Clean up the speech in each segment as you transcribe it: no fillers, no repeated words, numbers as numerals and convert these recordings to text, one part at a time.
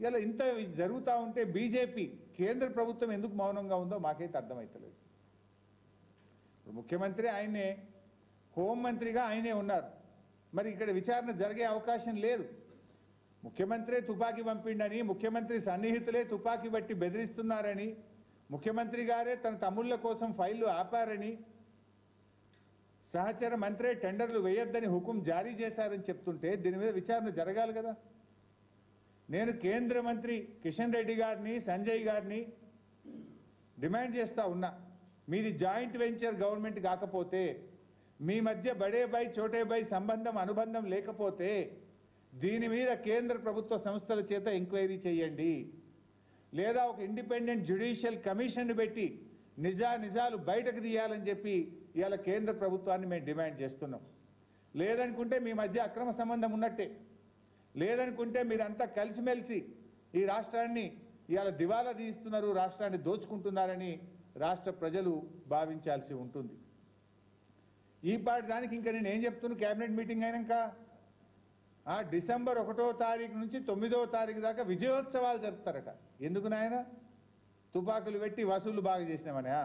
ఇలా ఇంత జరుగుతూ ఉంటే బీజేపీ కేంద్ర ప్రభుత్వం ఎందుకు మౌనంగా ఉందో మాకైతే అర్థమవుతలేదు. ముఖ్యమంత్రి ఆయనే, హోంమంత్రిగా ఆయనే ఉన్నారు. మరి ఇక్కడ విచారణ జరిగే అవకాశం లేదు. ముఖ్యమంత్రే తుపాకీ పంపిండని, ముఖ్యమంత్రి సన్నిహితులే తుపాకీ బట్టి బెదిరిస్తున్నారని, ముఖ్యమంత్రి గారే తన తమ్ముళ్ళ కోసం ఫైళ్లు ఆపారని, సహచర మంత్రే టెండర్లు వేయొద్దని హుకుం జారీ చేశారని చెప్తుంటే దీని మీద విచారణ జరగాలి కదా. నేను కేంద్ర మంత్రి కిషన్ రెడ్డి గారిని, సంజయ్ గారిని డిమాండ్ చేస్తూ ఉన్నా, మీది జాయింట్ వెంచర్ గవర్నమెంట్ కాకపోతే, మీ మధ్య బడే బై చోటే బై సంబంధం అనుబంధం లేకపోతే దీని మీద కేంద్ర ప్రభుత్వ సంస్థల చేత ఎంక్వైరీ చేయండి, లేదా ఒక ఇండిపెండెంట్ జ్యుడిషియల్ కమిషన్ పెట్టి నిజాలు బయటకు తీయాలని చెప్పి ఇవాళ కేంద్ర ప్రభుత్వాన్ని మేము డిమాండ్ చేస్తున్నాం. లేదనుకుంటే మీ మధ్య అక్రమ సంబంధం ఉన్నట్టే, లేదనుకుంటే మీరంతా కలిసిమెలిసి ఈ రాష్ట్రాన్ని ఇవాళ దివాలా తీస్తున్నారు, రాష్ట్రాన్ని దోచుకుంటున్నారని రాష్ట్ర ప్రజలు భావించాల్సి ఉంటుంది. ఈ పాటి దానికి ఇంకా నేను ఏం చెప్తున్నా, క్యాబినెట్ మీటింగ్ అయినాక డిసెంబర్ 1వ తారీఖు నుంచి 9వ తారీఖు దాకా విజయోత్సవాలు జరుపుతారట. ఎందుకు నాయన? తుపాకులు పెట్టి వసూలు బాగా చేసినామనా?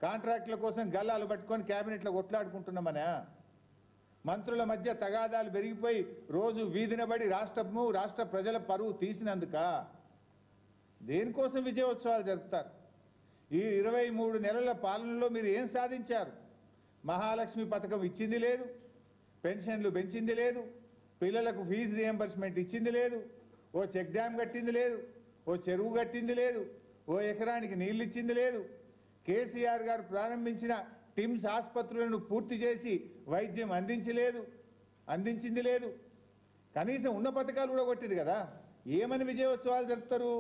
కాంట్రాక్టుల కోసం గల్లాలు పట్టుకొని క్యాబినెట్లో కొట్లాడుకుంటున్నామనా? మంత్రుల మధ్య తగాదాలు పెరిగిపోయి రోజు వీధినబడి రాష్ట్ర ప్రజల పరువు తీసినందుక? దేనికోసం విజయోత్సవాలు జరుపుతారు? ఈ 23 నెలల పాలనలో మీరు ఏం సాధించారు? మహాలక్ష్మి పథకం ఇచ్చింది లేదు, పెన్షన్లు పెంచింది లేదు, పిల్లలకు ఫీజు రియంబర్స్మెంట్ ఇచ్చింది లేదు, ఓ చెక్ డ్యామ్ కట్టింది లేదు, ఓ చెరువు కట్టింది లేదు, ఓ ఎకరానికి నీళ్ళు ఇచ్చింది లేదు. కేసీఆర్ గారు ప్రారంభించిన టిమ్స్ ఆసుపత్రులను పూర్తి చేసి వైద్యం అందించింది లేదు. కనీసం ఉన్న పథకాలు కూడా కొట్టింది కదా. ఏమని విజయోత్సవాలు జరుపుతారు?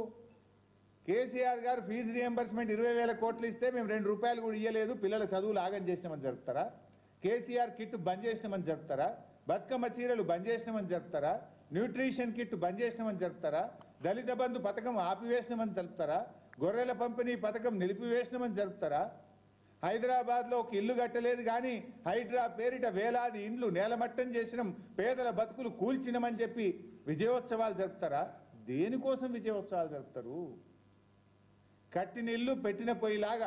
కేసీఆర్ గారు ఫీజు రియంబర్స్మెంట్ 20,000 కోట్లు ఇస్తే మేము 2 రూపాయలు కూడా ఇవ్వలేదు, పిల్లల చదువులు ఆగం చేసినామని జరుపుతారా? కేసీఆర్ కిట్ బంద్ చేసినామని జరుపుతారా? బతుకమ్మ చీరలు బంద్ చేసినామని జరుపుతారా? న్యూట్రిషన్ కిట్ బంద్ చేసినామని జరుపుతారా? దళిత బంధు పథకం ఆపివేసినామని జరుపుతారా? గొర్రెల పంపిణీ పథకం నిలిపివేసినామని జరుపుతారా? హైదరాబాద్లో ఒక ఇల్లు కట్టలేదు కానీ హైడ్రా పేరిట వేలాది ఇండ్లు నేలమట్టం చేసినాం, పేదల బతుకులు కూల్చినామని చెప్పి విజయోత్సవాలు జరుపుతారా? దేనికోసం విజయోత్సవాలు జరుపుతారు? కట్టిన ఇల్లు పెట్టిన పొయ్యిలాగా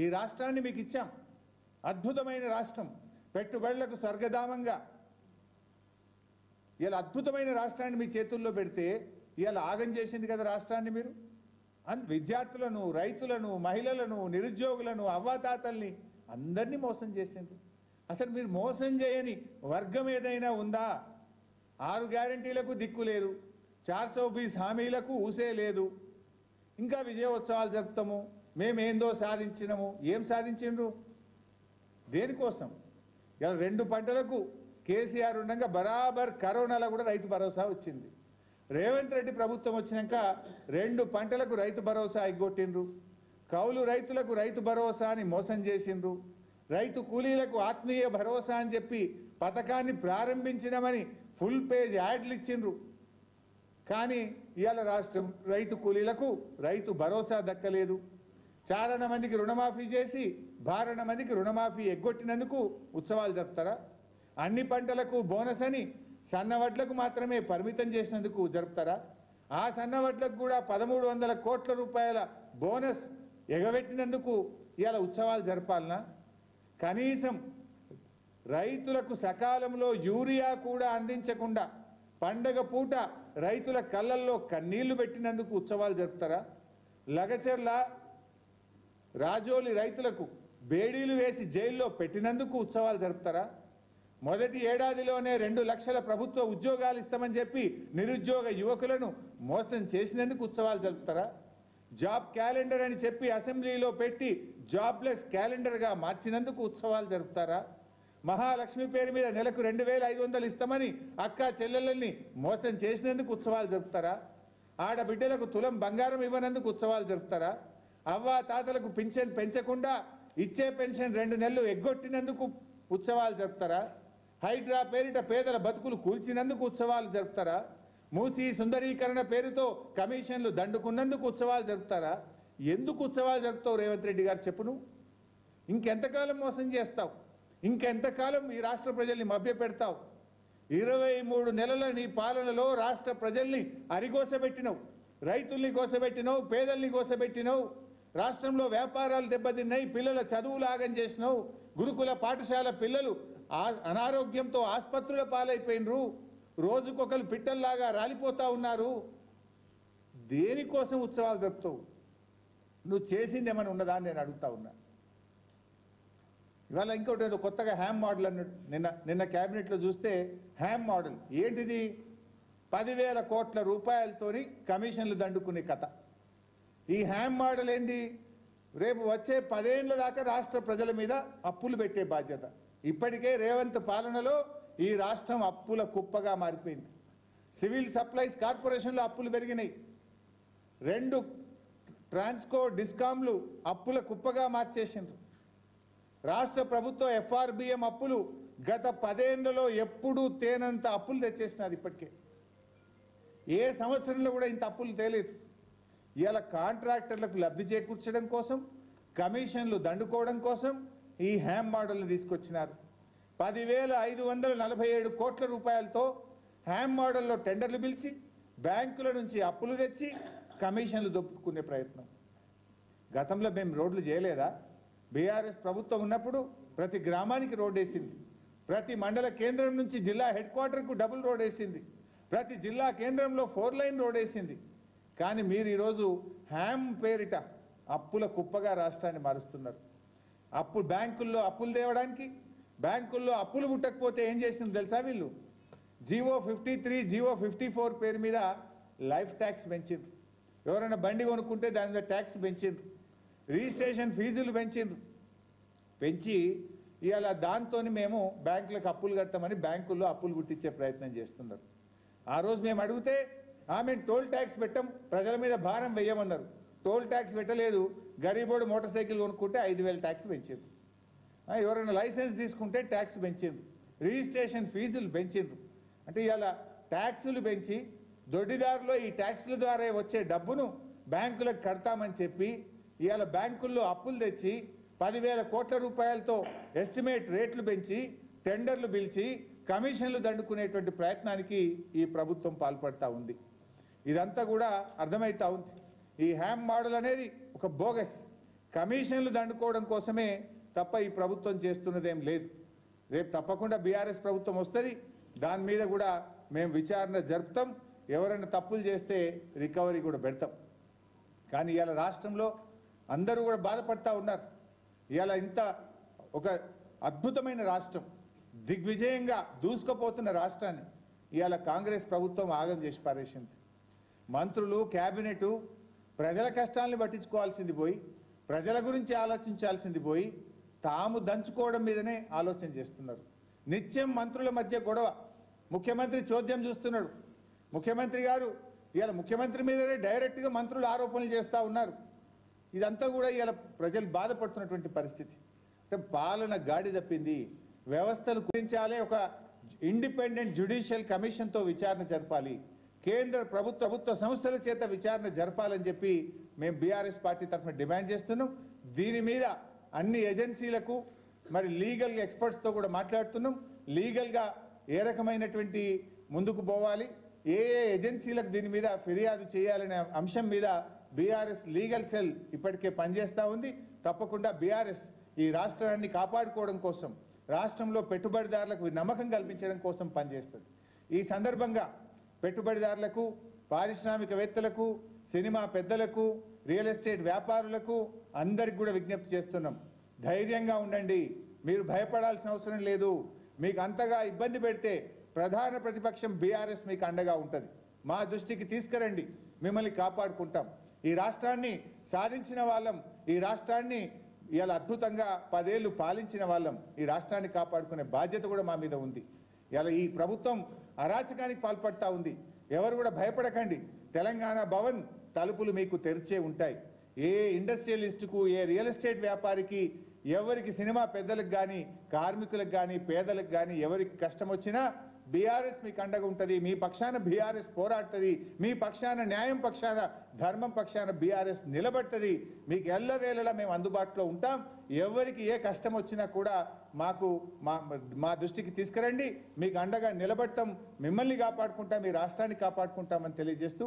ఈ రాష్ట్రాన్ని మీకు ఇచ్చాం. అద్భుతమైన రాష్ట్రం, పెట్టుబడులకు స్వర్గధామంగా ఇలా అద్భుతమైన రాష్ట్రాన్ని మీ చేతుల్లో పెడితే ఇలా ఆగం చేసింది కదా రాష్ట్రాన్ని. మీరు విద్యార్థులను, రైతులను, మహిళలను, నిరుద్యోగులను, అవ్వాతాతల్ని అందరినీ మోసం చేసింది. అసలు మీరు మోసం చేయని వర్గం ఏదైనా ఉందా? 6 గ్యారంటీలకు దిక్కు లేదు, 420 హామీలకు ఊసే లేదు. ఇంకా విజయోత్సవాలు జరుపుతాము, మేమేందో సాధించినాము. ఏం సాధించిండ్రు? దేనికోసం? ఇలా 2 పంటలకు కేసీఆర్ ఉండగా బరాబర్ కరోనాలో కూడా రైతు భరోసా వచ్చింది. రేవంత్ రెడ్డి ప్రభుత్వం వచ్చినాక 2 పంటలకు రైతు భరోసా ఎగ్గొట్టిండ్రు. కౌలు రైతులకు రైతు భరోసా అని మోసం చేసిండ్రు. రైతు కూలీలకు ఆత్మీయ భరోసా అని చెప్పి పథకాన్ని ప్రారంభించినామని ఫుల్ పేజ్ యాడ్లు ఇచ్చిండ్రు. కానీ ఇవాళ రాష్ట్రం రైతు కూలీలకు రైతు భరోసా దక్కలేదు. 4 మందికి రుణమాఫీ చేసి 12 మందికి రుణమాఫీ ఎగ్గొట్టినందుకు ఉత్సవాలు జరుపుతారా? అన్ని పంటలకు బోనస్ అని సన్నవడ్లకు మాత్రమే పరిమితం చేసినందుకు జరుపుతారా? ఆ సన్నవడ్లకు కూడా 1300 కోట్ల రూపాయల బోనస్ ఎగబెట్టినందుకు ఇవాళ ఉత్సవాలు జరపాలనా? కనీసం రైతులకు సకాలంలో యూరియా కూడా అందించకుండా పండగ పూట రైతుల కళ్ళల్లో కన్నీళ్లు పెట్టినందుకు ఉత్సవాలు జరుపుతారా? లగచర్ల రాజోలి రైతులకు బేడీలు వేసి జైల్లో పెట్టినందుకు ఉత్సవాలు జరుపుతారా? మొదటి ఏడాదిలోనే 2 లక్షల ప్రభుత్వ ఉద్యోగాలు ఇస్తామని చెప్పి నిరుద్యోగ యువకులను మోసం చేసినందుకు ఉత్సవాలు జరుపుతారా? జాబ్ క్యాలెండర్ అని చెప్పి అసెంబ్లీలో పెట్టి జాబ్లెస్ క్యాలెండర్గా మార్చినందుకు ఉత్సవాలు జరుపుతారా? మహాలక్ష్మి పేరు మీద నెలకు 2,500 ఇస్తామని అక్క చెల్లెళ్ళని మోసం చేసినందుకు ఉత్సవాలు జరుపుతారా? ఆడబిడ్డలకు తులం బంగారం ఇవ్వనందుకు ఉత్సవాలు జరుపుతారా? అవ్వా తాతలకు పింఛన్ పెంచకుండా ఇచ్చే పెన్షన్ 2 నెలలు ఎగ్గొట్టినందుకు ఉత్సవాలు జరుపుతారా? హైడ్రా పేరిట పేదల బతుకులు కూల్చినందుకు ఉత్సవాలు జరుపుతారా? మూసీ సుందరీకరణ పేరుతో కమిషన్లు దండుకున్నందుకు ఉత్సవాలు జరుపుతారా? ఎందుకు ఉత్సవాలు జరుపుతావు రేవంత్ రెడ్డి గారు? చెప్పును. ఇంకెంతకాలం మోసం చేస్తావు? ఇంకెంతకాలం ఈ రాష్ట్ర ప్రజల్ని మభ్య పెడతావు? 23 నెలల నీ పాలనలో రాష్ట్ర ప్రజల్ని అరిగోసబెట్టినవు, రైతుల్ని కోసబెట్టినవు, పేదల్ని కోసబెట్టినవు, రాష్ట్రంలో వ్యాపారాలు దెబ్బతిన్నాయి, పిల్లల చదువులు ఆగం చేసినావు, గురుకుల పాఠశాల పిల్లలు అనారోగ్యంతో ఆసుపత్రుల పాలైపోయినరు, రోజుకొకరు పిట్టల్లాగా రాలిపోతా ఉన్నారు. దేనికోసం ఉత్సవాలు జరుపుతావు? నువ్వు చేసింది ఏమైనా ఉన్నదా అని నేను అడుగుతా ఉన్నా. ఇవాళ ఇంకోటి ఏదో కొత్తగా హ్యామ్ మోడల్ అన్నట్టు నిన్న క్యాబినెట్లో చూస్తే హ్యామ్ మోడల్ ఏంటిది? 10,000 కోట్ల రూపాయలతోని కమిషన్లు దండుకునే కథ. ఈ హ్యామ్ మోడల్ ఏంది? రేపు వచ్చే 10 ఏళ్ల దాకా రాష్ట్ర ప్రజల మీద అప్పులు పెట్టే బాధ్యత. ఇప్పటికే రేవంత్ పాలనలో ఈ రాష్ట్రం అప్పుల కుప్పగా మారిపోయింది. సివిల్ సప్లైస్ కార్పొరేషన్లో అప్పులు పెరిగినాయి. 2 ట్రాన్స్కో డిస్కామ్లు అప్పుల కుప్పగా మార్చేసిండ్రు. రాష్ట్ర ప్రభుత్వ FRBM అప్పులు గత 10 ఏళ్లలో ఎప్పుడూ తేనంత అప్పులు తెచ్చేసినారు. ఇప్పటికే ఏ సంవత్సరంలో కూడా ఇంత అప్పులు తేలేదు. ఇవాళ కాంట్రాక్టర్లకు లబ్ధి చేకూర్చడం కోసం, కమిషన్లు దండుకోవడం కోసం ఈ హ్యామ్ మోడల్ని తీసుకొచ్చినారు. 10,547 కోట్ల రూపాయలతో హ్యామ్ మోడల్లో టెండర్లు పిలిచి బ్యాంకుల నుంచి అప్పులు తెచ్చి కమిషన్లు దొప్పుకునే ప్రయత్నం. గతంలో మేము రోడ్లు చేయలేదా? బీఆర్ఎస్ ప్రభుత్వం ఉన్నప్పుడు ప్రతి గ్రామానికి రోడ్ వేసింది, ప్రతి మండల కేంద్రం నుంచి జిల్లా హెడ్ క్వార్టర్కు డబుల్ రోడ్ వేసింది, ప్రతి జిల్లా కేంద్రంలో 4 లైన్ రోడ్ వేసింది. కానీ మీరు ఈరోజు హ్యామ్ పేరిట అప్పుల కుప్పగా రాష్ట్రాన్ని మారుస్తున్నారు. బ్యాంకుల్లో అప్పులు తేవడానికి, బ్యాంకుల్లో అప్పులు ముట్టకపోతే ఏం చేసింది తెలుసా? వీళ్ళు జీవో 53, జీవో 54 పేరు మీద లైఫ్ ట్యాక్స్ పెంచిండ్రు. ఎవరైనా బండి కొనుక్కుంటే దాని మీద ట్యాక్స్ పెంచిండ్రు. రిజిస్ట్రేషన్ ఫీజులు పెంచి ఇవాళ దాంతో మేము బ్యాంకులకు అప్పులు కడతామని బ్యాంకుల్లో అప్పులు గుట్టించే ప్రయత్నం చేస్తున్నారు. ఆ రోజు మేము అడిగితే మేము టోల్ ట్యాక్స్ పెట్టాం, ప్రజల మీద భారం వేయమన్నారు. టోల్ ట్యాక్స్ పెట్టలేదు. గరీబోడు మోటార్ సైకిల్ కొనుక్కుంటే 5,000 ట్యాక్స్ పెంచిండ్రు. ఎవరైనా లైసెన్స్ తీసుకుంటే ట్యాక్స్ పెంచిండ్రు. రిజిస్ట్రేషన్ ఫీజులు పెంచిండ్రు. అంటే ఇవాళ ట్యాక్సులు పెంచి దొడ్డిదారులో ఈ ట్యాక్సుల ద్వారా వచ్చే డబ్బును బ్యాంకులకు కడతామని చెప్పి ఇవాళ బ్యాంకుల్లో అప్పులు తెచ్చి 10,000 కోట్ల రూపాయలతో ఎస్టిమేట్ రేట్లు పెంచి టెండర్లు పిలిచి కమిషన్లు దండుకునేటువంటి ప్రయత్నానికి ఈ ప్రభుత్వం పాల్పడతా ఉంది. ఇదంతా కూడా అర్థమవుతా ఉంది. ఈ హ్యామ్ మోడల్ అనేది ఒక బోగస్, కమిషన్లు దండుకోవడం కోసమే తప్ప ఈ ప్రభుత్వం చేస్తున్నదేం లేదు. రేపు తప్పకుండా బీఆర్ఎస్ ప్రభుత్వం వస్తుంది, దాని మీద కూడా మేము విచారణ జరుపుతాం. ఎవరైనా తప్పులు చేస్తే రికవరీ కూడా పెడతాం. కానీ ఇవాళ రాష్ట్రంలో అందరూ కూడా బాధపడతా ఉన్నారు. ఇవాళ ఇంత ఒక అద్భుతమైన రాష్ట్రం, దిగ్విజయంగా దూసుకుపోతున్న రాష్ట్రాన్ని ఇవాళ కాంగ్రెస్ ప్రభుత్వం ఆగం చేసి పారేసింది. మంత్రులు, క్యాబినెట్ ప్రజల కష్టాలను పట్టించుకోవాల్సింది పోయి, ప్రజల గురించి ఆలోచించాల్సింది పోయి, తాము దంచుకోవడం మీదనే ఆలోచన చేస్తున్నారు. నిత్యం మంత్రుల మధ్య గొడవ. ముఖ్యమంత్రి చోద్యం చూస్తున్నాడు. ముఖ్యమంత్రి గారు ఇవాళ ముఖ్యమంత్రి మీదనే డైరెక్ట్గా మంత్రులు ఆరోపణలు చేస్తూ ఉన్నారు. ఇదంతా కూడా ఇవాళ ప్రజలు బాధపడుతున్నటువంటి పరిస్థితి. అంటే పాలన గాడి తప్పింది. వ్యవస్థలు గురించాలే ఒక ఇండిపెండెంట్ జ్యుడిషియల్ కమిషన్తో విచారణ జరపాలి. కేంద్ర ప్రభుత్వ సంస్థల చేత విచారణ జరపాలని చెప్పి మేము బీఆర్ఎస్ పార్టీ తరఫున డిమాండ్ చేస్తున్నాం. దీని మీద అన్ని ఏజెన్సీలకు మరి లీగల్ ఎక్స్పర్ట్స్తో కూడా మాట్లాడుతున్నాం. లీగల్గా ఏ రకమైనటువంటి ముందుకు పోవాలి, ఏ ఏజెన్సీలకు దీని మీద ఫిర్యాదు చేయాలనే అంశం మీద బీఆర్ఎస్ లీగల్ సెల్ ఇప్పటికే పనిచేస్తూ ఉంది. తప్పకుండా బీఆర్ఎస్ ఈ రాష్ట్రాన్ని కాపాడుకోవడం కోసం, రాష్ట్రంలో పెట్టుబడిదారులకు నమ్మకం కల్పించడం కోసం పనిచేస్తుంది. ఈ సందర్భంగా పెట్టుబడిదారులకు, పారిశ్రామికవేత్తలకు, సినిమా పెద్దలకు, రియల్ ఎస్టేట్ వ్యాపారులకు అందరికి కూడా విజ్ఞప్తి చేస్తున్నాం. ధైర్యంగా ఉండండి. మీరు భయపడాల్సిన అవసరం లేదు. మీకు అంతగా ఇబ్బంది పెడితే ప్రధాన ప్రతిపక్షం బీఆర్ఎస్ మీకు అండగా ఉంటుంది. మా దృష్టికి తీసుకురండి, మిమ్మల్ని కాపాడుకుంటాం. ఈ రాష్ట్రాన్ని సాధించిన వాళ్ళం, ఈ రాష్ట్రాన్ని ఇలా అద్భుతంగా 10 ఏళ్ళు పాలించిన వాళ్ళం. ఈ రాష్ట్రాన్ని కాపాడుకునే బాధ్యత కూడా మా మీద ఉంది. ఇలా ఈ ప్రభుత్వం అరాచకానికి పాల్పడతా ఉంది. ఎవరు కూడా భయపడకండి. తెలంగాణ భవన్ తలుపులు మీకు తెరిచే ఉంటాయి. ఏ ఇండస్ట్రియలిస్టుకు, ఏ రియల్ ఎస్టేట్ వ్యాపారికి, ఎవరికి, సినిమా పెద్దలకు కానీ, కార్మికులకు కానీ, పేదలకు కానీ ఎవరికి కష్టం వచ్చినా బీఆర్ఎస్ మీకు అండగా ఉంటుంది. మీ పక్షాన బీఆర్ఎస్ పోరాడుతుంది. మీ పక్షాన న్యాయం పక్షాన, ధర్మం పక్షాన బీఆర్ఎస్ నిలబడుతుంది. మీకు ఎల్లవేళలా మేము అందుబాటులో ఉంటాం. ఎవరికి ఏ కష్టం వచ్చినా కూడా మాకు మా దృష్టికి తీసుకురండి, మీకు అండగా నిలబడతాం, మిమ్మల్ని కాపాడుకుంటాం, మీ రాష్ట్రాన్ని కాపాడుకుంటామని తెలియజేస్తూ